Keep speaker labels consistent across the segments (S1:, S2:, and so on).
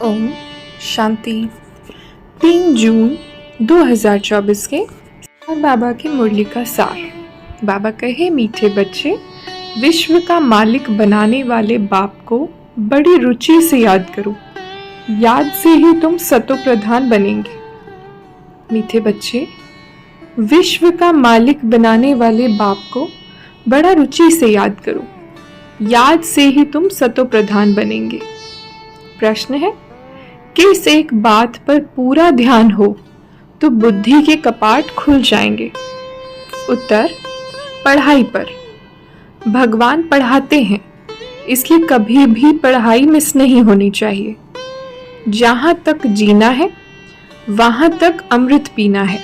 S1: ओम शांति। 3 जून 2024 के बाबा की मुरली का सार। बाबा कहे, मीठे बच्चे, विश्व का मालिक बनाने वाले बाप को बड़ी रुचि से याद करो। याद से ही तुम सतो प्रधान बनेंगे। मीठे बच्चे, विश्व का मालिक बनाने वाले बाप को बड़ा रुचि से याद करो। याद से ही तुम सतो प्रधान बनेंगे। प्रश्न है, किस एक बात पर पूरा ध्यान हो तो बुद्धि के कपाट खुल जाएंगे? उत्तर, पढ़ाई पर। भगवान पढ़ाते हैं, इसलिए कभी भी पढ़ाई मिस नहीं होनी चाहिए। जहां तक जीना है वहां तक अमृत पीना है।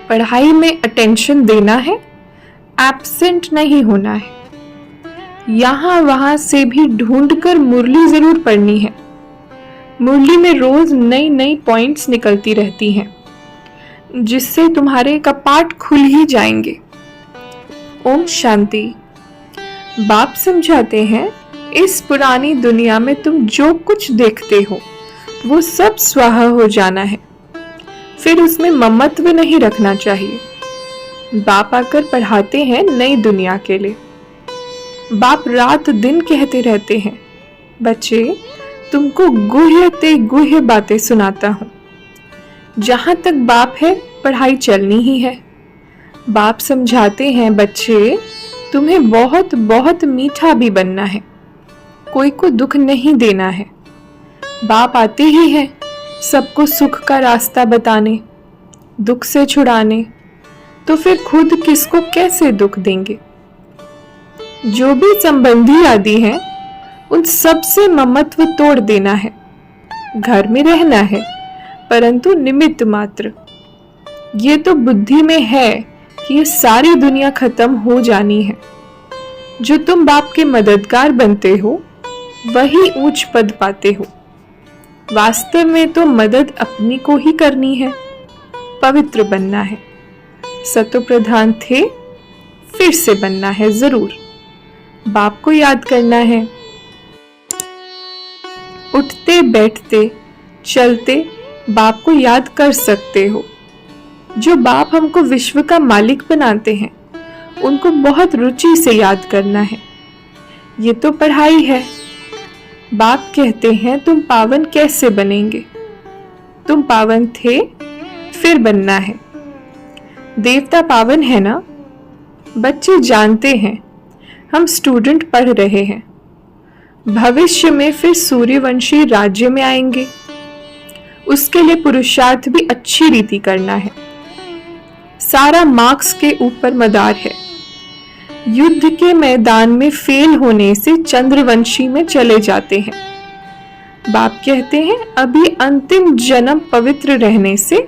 S1: पढ़ाई में अटेंशन देना है, एब्सेंट नहीं होना है। यहाँ वहां से भी ढूंढकर मुरली जरूर पढ़नी है। मुरली में रोज नई नई पॉइंट्स निकलती रहती हैं, जिससे तुम्हारे कपाट खुल ही जाएंगे। ओम शांति। बाप समझाते हैं, इस पुरानी दुनिया में तुम जो कुछ देखते हो वो सब स्वाहा हो जाना है, फिर उसमें ममत्व नहीं रखना चाहिए। बाप आकर पढ़ाते हैं नई दुनिया के लिए। बाप रात दिन कहते रहते हैं, बच्चे, तुमको गुह्य ते गुह्य बातें सुनाता हूं। जहां तक बाप है पढ़ाई चलनी ही है। बाप समझाते हैं, बच्चे, तुम्हें बहुत बहुत मीठा भी बनना है, कोई को दुख नहीं देना है। बाप आते ही हैं सबको सुख का रास्ता बताने, दुख से छुड़ाने, तो फिर खुद किसको कैसे दुख देंगे? जो भी संबंधी आदि हैं, उन सब से ममत्व तोड़ देना है। घर में रहना है, परंतु निमित्त मात्र। ये तो बुद्धि में है कि ये सारी दुनिया खत्म हो जानी है। जो तुम बाप के मददगार बनते हो वही ऊंच पद पाते हो। वास्तव में तो मदद अपनी को ही करनी है, पवित्र बनना है। सतो प्रधान थे, फिर से बनना है जरूर। बाप को याद करना है। उठते बैठते चलते बाप को याद कर सकते हो। जो बाप हमको विश्व का मालिक बनाते हैं, उनको बहुत रुचि से याद करना है। ये तो पढ़ाई है। बाप कहते हैं, तुम पावन कैसे बनेंगे? तुम पावन थे, फिर बनना है। देवता पावन है ना? बच्चे जानते हैं, हम स्टूडेंट पढ़ रहे हैं। भविष्य में फिर सूर्यवंशी राज्य में आएंगे। उसके लिए पुरुषार्थ भी अच्छी रीति करना है। सारा मार्क्स के ऊपर मदार है। युद्ध के मैदान में फेल होने से चंद्रवंशी में चले जाते हैं। बाप कहते हैं, अभी अंतिम जन्म पवित्र रहने से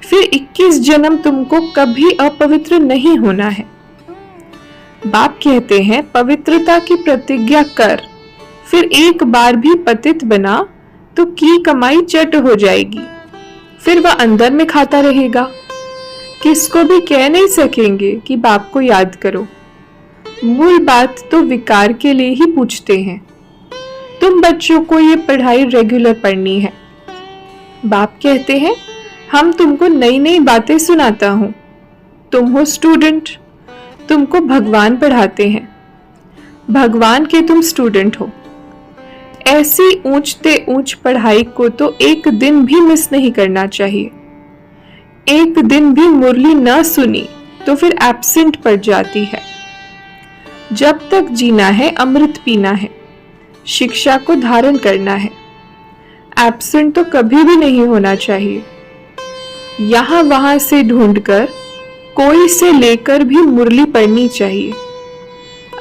S1: फिर 21 जन्म तुमको कभी अपवित्र नहीं होना है। बाप कहते हैं, पवित्रता की प्रतिज्ञा कर, फिर एक बार भी पतित बना तो की कमाई चट हो जाएगी। फिर वह अंदर में खाता रहेगा। किसको भी कह नहीं सकेंगे कि बाप को याद करो। मूल बात तो विकार के लिए ही पूछते हैं। तुम बच्चों को ये पढ़ाई रेगुलर पढ़नी है। बाप कहते हैं, हम तुमको नई नई बातें सुनाता हूं। तुम हो स्टूडेंट, तुमको भगवान पढ़ाते हैं। भगवान के तुम स्टूडेंट हो। ऐसी ऊंचते ऊंच पढ़ाई को तो एक दिन भी मिस नहीं करना चाहिए। एक दिन भी मुरली न सुनी तो फिर एब्सेंट पड़ जाती है। जब तक जीना है अमृत पीना है, शिक्षा को धारण करना है। एब्सेंट तो कभी भी नहीं होना चाहिए। यहाँ वहां से ढूंढकर कोई से लेकर भी मुरली पढ़नी चाहिए।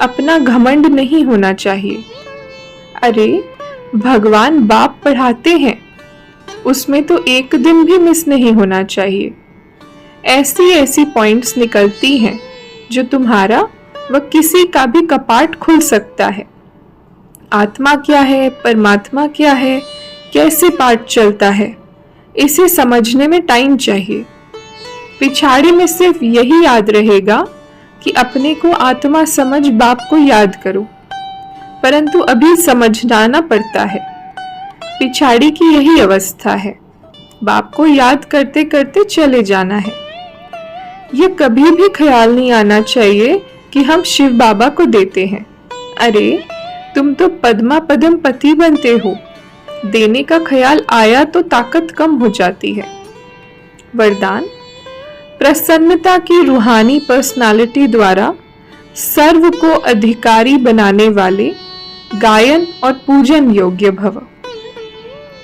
S1: अपना घमंड नहीं होना चाहिए। अरे, भगवान बाप पढ़ाते हैं, उसमें तो एक दिन भी मिस नहीं होना चाहिए। ऐसी ऐसी पॉइंट्स निकलती हैं जो तुम्हारा व किसी का भी कपाट खुल सकता है। आत्मा क्या है, परमात्मा क्या है, कैसे पाठ चलता है, इसे समझने में टाइम चाहिए। पिछाड़ी में सिर्फ यही याद रहेगा कि अपने को आत्मा समझ बाप को याद करो, परंतु अभी समझाना पड़ता है। पिछाड़ी की यही अवस्था है। बाप को याद करते करते चले जाना है। यह कभी भी ख्याल नहीं आना चाहिए कि हम शिव बाबा को देते हैं। अरे तुम तो पद्मा पदम पति बनते हो। देने का ख्याल आया तो ताकत कम हो जाती है। वरदान: प्रसन्नता की रूहानी पर्सनालिटी द्वारा सर्व को अधिकारी बनाने वाले गायन और पूजन योग्य भव।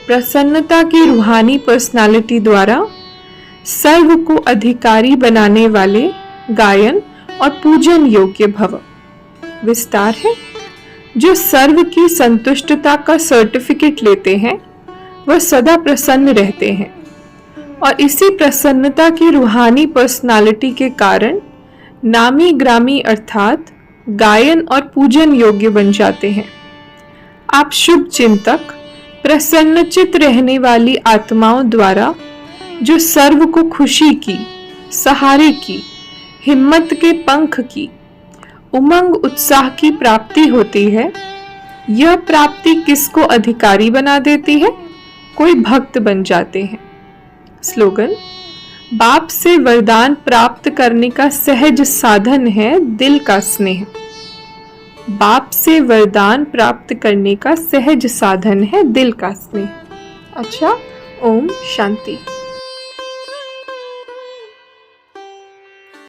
S1: प्रसन्नता की रूहानी पर्सनालिटी द्वारा सर्व को अधिकारी बनाने वाले गायन और पूजन योग्य भव। विस्तार है: जो सर्व की संतुष्टता का सर्टिफिकेट लेते हैं वह सदा प्रसन्न रहते हैं और इसी प्रसन्नता की रूहानी पर्सनालिटी के कारण नामी ग्रामी अर्थात गायन और पूजन योग्य बन जाते हैं। आप शुभ चिंतक, प्रसन्नचित रहने वाली आत्माओं द्वारा जो सर्व को खुशी की, सहारे की, हिम्मत के पंख की, उमंग उत्साह की प्राप्ति होती है, यह प्राप्ति किसको अधिकारी बना देती है? कोई भक्त बन जाते हैं। स्लोगन: बाप से वरदान प्राप्त करने का सहज साधन है दिल का स्नेह। बाप से वरदान प्राप्त करने का सहज साधन है दिल का स्नेह। अच्छा, ओम शांति।